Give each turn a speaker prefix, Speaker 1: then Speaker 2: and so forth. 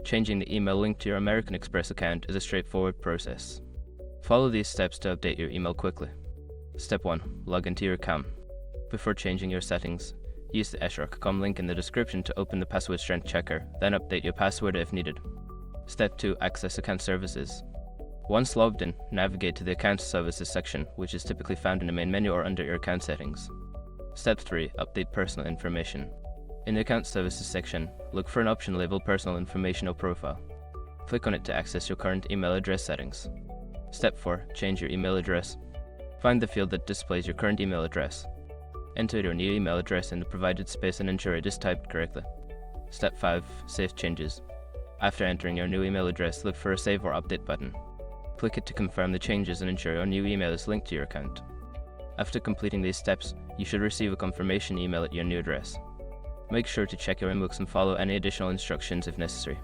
Speaker 1: Changing the email link to your American Express account is a straightforward process. Follow these steps to update your email quickly. Step 1. Log into your account. Before changing your settings, use the Eshrock.com link in the description to open the password strength checker, then update your password if needed. Step 2. Access account services. Once logged in, navigate to the Account Services section, which is typically found in the main menu or under your account settings. Step 3. Update personal information. In the Account Services section, look for an option labeled Personal Information or Profile. Click on it to access your current email address settings. Step 4. Change your email address. Find the field that displays your current email address. Enter your new email address in the provided space and ensure it is typed correctly. Step 5. Save changes. After entering your new email address, look for a Save or Update button. Click it to confirm the changes and ensure your new email is linked to your account. After completing these steps, you should receive a confirmation email at your new address. Make sure to check your inbox and follow any additional instructions if necessary.